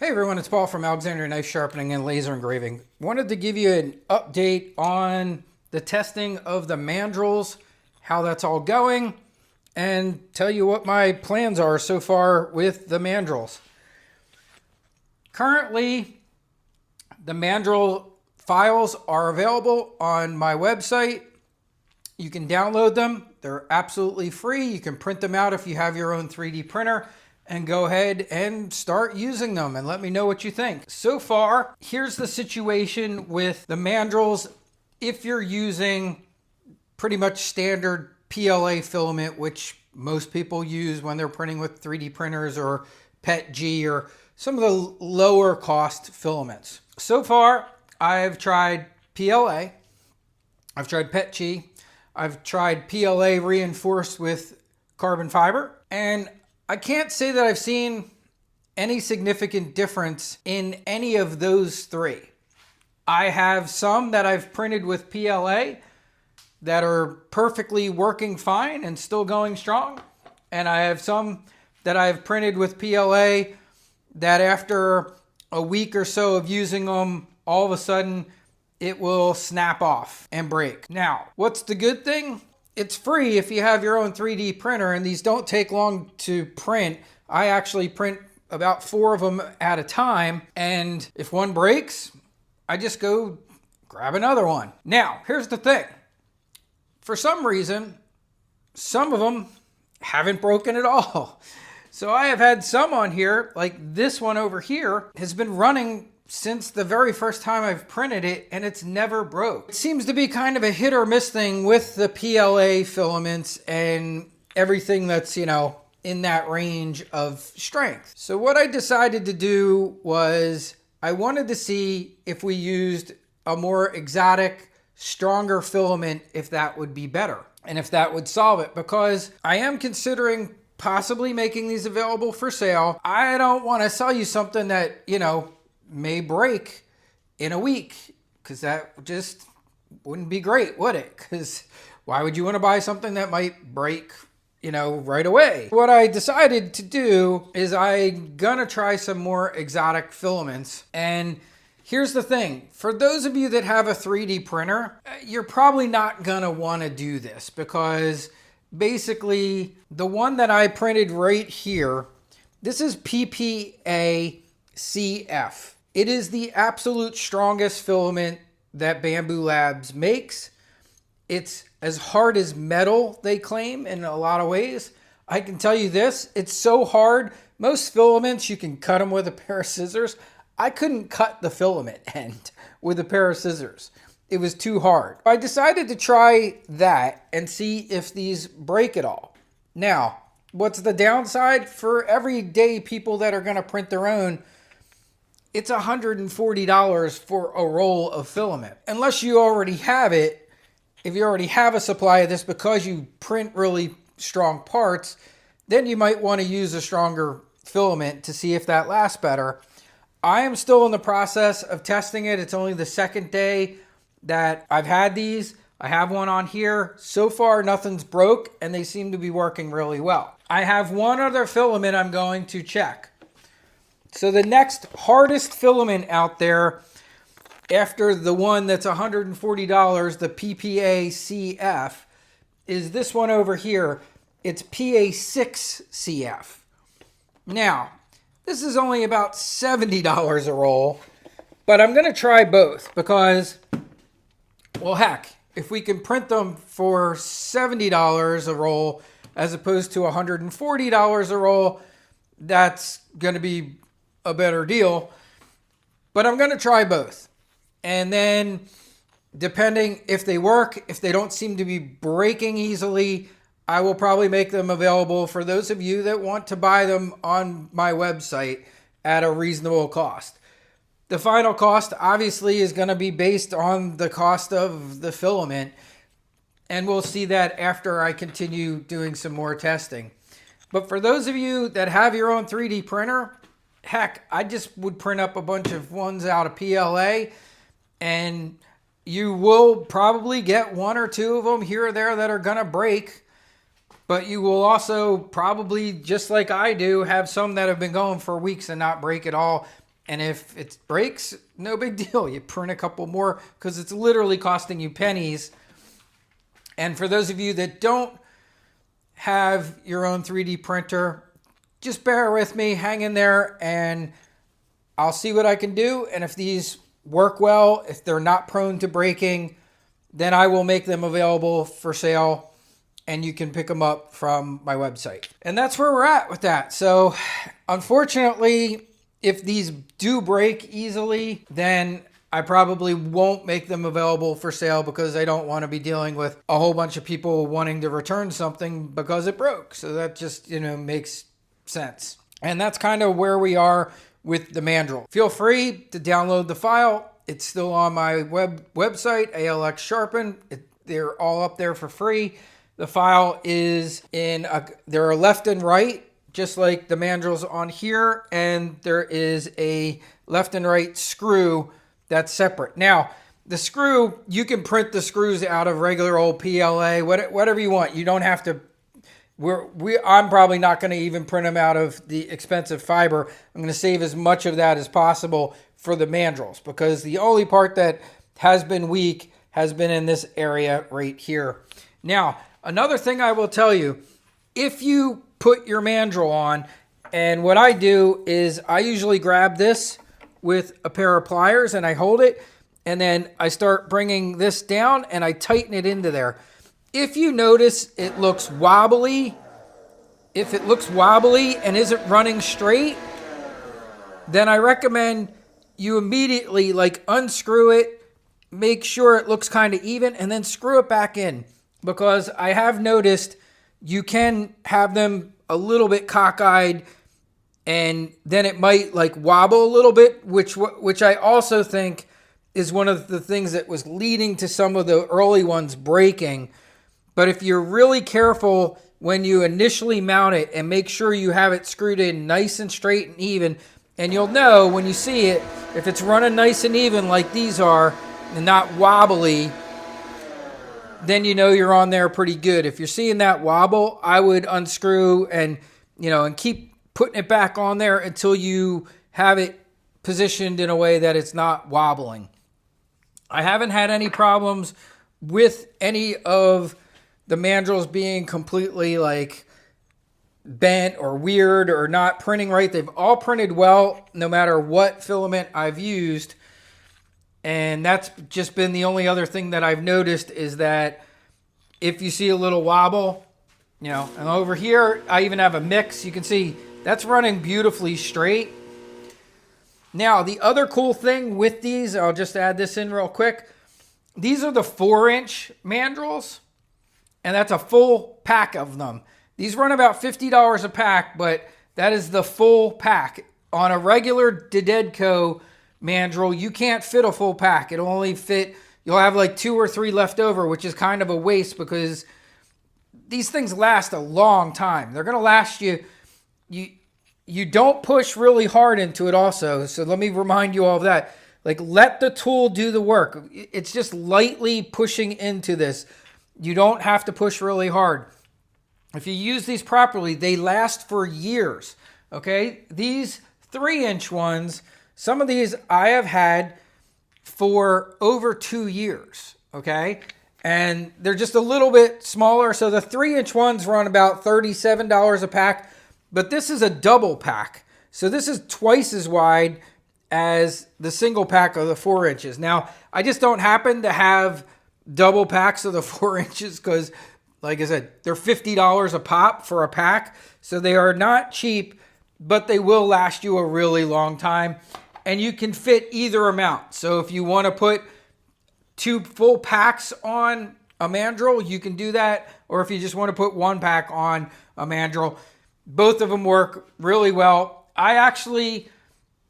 Hey everyone, it's Paul from Alexander Knife Sharpening and Laser Engraving. Wanted to give you an update on the testing of the mandrels, how that's all going, and tell you what my plans are so far with the mandrels. Currently, the mandrel files are available on my website. You can download them. They're absolutely free. You can print them out if you have your own 3D printer and go ahead and start using them and let me know what you think. So far, here's the situation with the mandrels. If you're using pretty much standard PLA filament, which most people use when they're printing with 3D printers or PETG or some of the lower cost filaments. So far, I've tried PLA, I've tried PETG, I've tried PLA reinforced with carbon fiber, and I can't say that I've seen any significant difference in any of those three. I have some that I've printed with PLA that are perfectly working fine and still going strong. And I have some that I've printed with PLA that after a week or so of using them, all of a sudden it will snap off and break. Now, what's the good thing? It's free if you have your own 3D printer, and these don't take long to print. I actually print about 4 of them at a time, and if one breaks, I just go grab another one. Now, here's the thing. For some reason, some of them haven't broken at all. So I have had some on here, like this one over here, has been running since the very first time I've printed it, and it's never broke. It seems to be kind of a hit or miss thing with the PLA filaments and everything that's, in that range of strength. So what I decided to do was I wanted to see if we used a more exotic, stronger filament, if that would be better and if that would solve it, because I am considering possibly making these available for sale. I don't want to sell you something that, may break in a week, because that just wouldn't be great, would it? Because why would you want to buy something that might break, right away? What I decided to do is I'm gonna try some more exotic filaments. And here's the thing, for those of you that have a 3D printer, you're probably not gonna want to do this, because basically the one that I printed right here, this is PPA CF. It is the absolute strongest filament that Bamboo Labs makes. It's as hard as metal, they claim, in a lot of ways. I can tell you this, it's so hard. Most filaments, you can cut them with a pair of scissors. I couldn't cut the filament end with a pair of scissors. It was too hard. I decided to try that and see if these break at all. Now, what's the downside? For everyday people that are going to print their own, it's $140 for a roll of filament. Unless you already have it, if you already have a supply of this because you print really strong parts, then you might want to use a stronger filament to see if that lasts better. I am still in the process of testing it. It's only the second day that I've had these. I have one on here. So far, nothing's broke, and they seem to be working really well. I have one other filament I'm going to check. So the next hardest filament out there, after the one that's $140, the PPA CF, is this one over here. It's PA6CF. Now, this is only about $70 a roll, but I'm going to try both because, well, heck, if we can print them for $70 a roll as opposed to $140 a roll, that's going to be a better deal. But I'm going to try both. And then depending if they work, if they don't seem to be breaking easily, I will probably make them available for those of you that want to buy them on my website at a reasonable cost. The final cost obviously is going to be based on the cost of the filament, and we'll see that after I continue doing some more testing. But for those of you that have your own 3D printer, heck, I just would print up a bunch of ones out of PLA, and you will probably get 1 or 2 of them here or there that are going to break. But you will also probably, just like I do, have some that have been going for weeks and not break at all. And if it breaks, no big deal. You print a couple more because it's literally costing you pennies. And for those of you that don't have your own 3D printer, just bear with me, hang in there, and I'll see what I can do. And if these work well, if they're not prone to breaking, then I will make them available for sale and you can pick them up from my website. And that's where we're at with that. So unfortunately, if these do break easily, then I probably won't make them available for sale because I don't want to be dealing with a whole bunch of people wanting to return something because it broke. So that just, makes sense. And that's kind of where we are with the Mandrel. Feel free to download the file. It's still on my website, ALX Sharpen. They're all up there for free. The file is there are left and right, just like the Mandrel's on here, and there is a left and right screw that's separate. Now, the screw, you can print the screws out of regular old PLA, whatever you want. You don't have to. I'm probably not going to even print them out of the expensive fiber. I'm going to save as much of that as possible for the Mandrels because the only part that has been weak has been in this area right here. Now, another thing I will tell you, if you put your Mandrel on, and what I do is I usually grab this with a pair of pliers and I hold it, and then I start bringing this down and I tighten it into there. If you notice it looks wobbly, and isn't running straight, then I recommend you immediately unscrew it, make sure it looks kind of even, and then screw it back in. Because I have noticed you can have them a little bit cockeyed and then it might wobble a little bit, which I also think is one of the things that was leading to some of the early ones breaking. But if you're really careful when you initially mount it and make sure you have it screwed in nice and straight and even, and you'll know when you see it, if it's running nice and even like these are and not wobbly, then you know you're on there pretty good. If you're seeing that wobble, I would unscrew and keep putting it back on there until you have it positioned in a way that it's not wobbling. I haven't had any problems with any of the Mandrels being completely bent or weird or not printing right. They've all printed well no matter what filament I've used. And that's just been the only other thing that I've noticed is that if you see a little wobble, and over here, I even have a mix. You can see that's running beautifully straight. Now, the other cool thing with these, I'll just add this in real quick. These are the 4-inch Mandrels, and that's a full pack of them. These run about $50 a pack, but that is the full pack. On a regular Didedco Mandrel, you can't fit a full pack. It'll only fit, you'll have 2 or 3 left over, which is kind of a waste because these things last a long time. They're going to last you. You don't push really hard into it also. So let me remind you all of that. Let the tool do the work. It's just lightly pushing into this. You don't have to push really hard. If you use these properly, they last for years. Okay? These 3-inch ones, some of these I have had for over 2 years. Okay? And they're just a little bit smaller. So the 3-inch ones run about $37 a pack. But this is a double pack. So this is twice as wide as the single pack of the 4 inches. Now, I just don't happen to have double packs of the 4 inches because, like I said, they're $50 a pop for a pack. So they are not cheap, but they will last you a really long time. And you can fit either amount. So if you want to put 2 full packs on a Mandrel, you can do that. Or if you just want to put 1 pack on a Mandrel, both of them work really well. I actually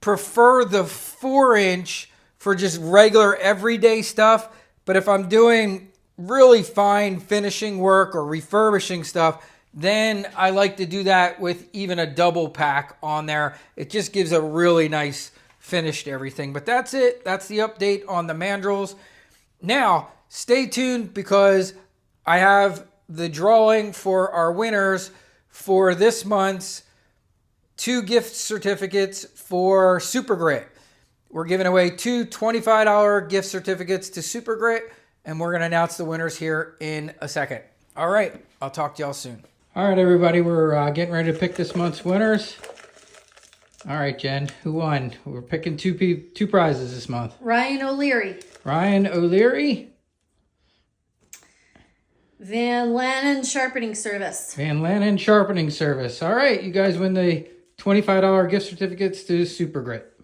prefer the 4-inch for just regular everyday stuff. But if I'm doing really fine finishing work or refurbishing stuff, then I like to do that with even a double pack on there. It just gives a really nice finish to everything. But that's it. That's the update on the Mandrels. Now, stay tuned because I have the drawing for our winners for this month's 2 gift certificates for SUPERGRIT. We're giving away 2 $25 gift certificates to SUPERGRIT, and we're going to announce the winners here in a second. All right, I'll talk to y'all soon. All right, everybody, we're getting ready to pick this month's winners. All right, Jen, who won? We're picking two prizes this month. Ryan O'Leary. Ryan O'Leary. Van Lannen Sharpening Service. Van Lannen Sharpening Service. All right, you guys win the $25 gift certificates to SUPERGRIT.